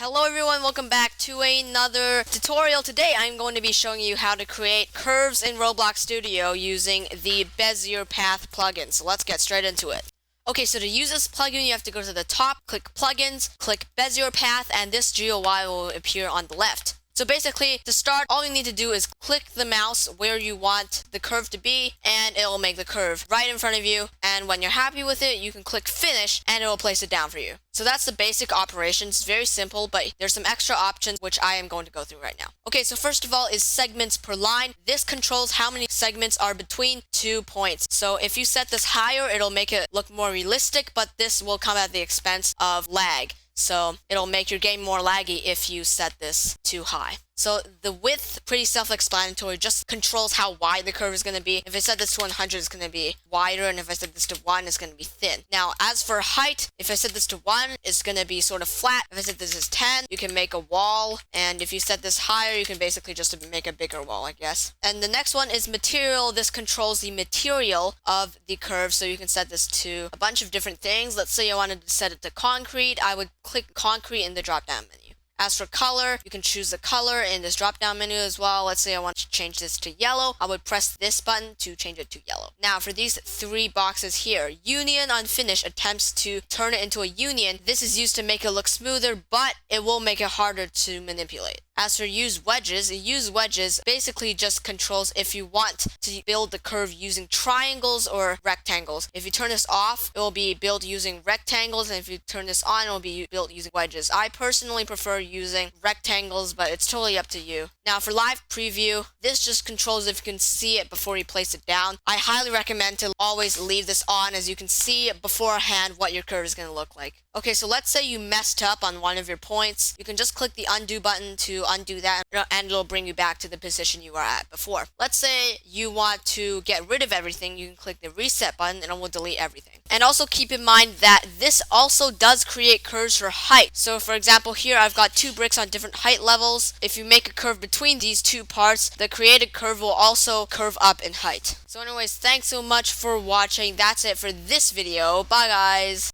Hello everyone, welcome back to another tutorial. Today I'm going to be showing you how to create curves in Roblox Studio using the Bezier Path plugin. So let's get straight into it. Okay, so to use this plugin, you have to go to the top, click Plugins, click Bezier Path, and this GUI will appear on the left. So basically, to start, all you need to do is click the mouse where you want the curve to be, and it will make the curve right in front of you. And when you're happy with it, you can click Finish, and it will place it down for you. So that's the basic operations. It's very simple, but there's some extra options which I am going to go through right now. Okay, so first of all is segments per line. This controls how many segments are between 2 points. So if you set this higher, it'll make it look more realistic, but this will come at the expense of lag. So it'll make your game more laggy if you set this too high. So the width, pretty self-explanatory, just controls how wide the curve is going to be. If I set this to 100, it's going to be wider, and if I set this to 1, it's going to be thin. Now, as for height, if I set this to 1, it's going to be sort of flat. If I set this as 10, you can make a wall, and if you set this higher, you can basically just make a bigger wall, I guess. And the next one is material. This controls the material of the curve, so you can set this to a bunch of different things. Let's say I wanted to set it to concrete. I would click concrete in the drop-down menu. As for color, you can choose the color in this drop-down menu as well. Let's say I want to change this to yellow. I would press this button to change it to yellow. Now, for these three boxes here, union on finish attempts to turn it into a union. This is used to make it look smoother, but it will make it harder to manipulate. As for use wedges basically just controls if you want to build the curve using triangles or rectangles. If you turn this off, it will be built using rectangles, and if you turn this on, it will be built using wedges. I personally prefer using rectangles, but it's totally up to you. Now for live preview, this just controls if you can see it before you place it down. I highly recommend to always leave this on, as you can see beforehand what your curve is going to look like. Okay, so let's say you messed up on one of your points. You can just click the undo button to undo that, and it'll bring you back to the position you were at before. Let's say you want to get rid of everything. You can click the reset button and it will delete everything. And also keep in mind that this also does create curves for height. So for example, here I've got two bricks on different height levels. If you make a curve between these two parts, the created curve will also curve up in height. So anyways, thanks so much for watching. That's it for this video. Bye guys.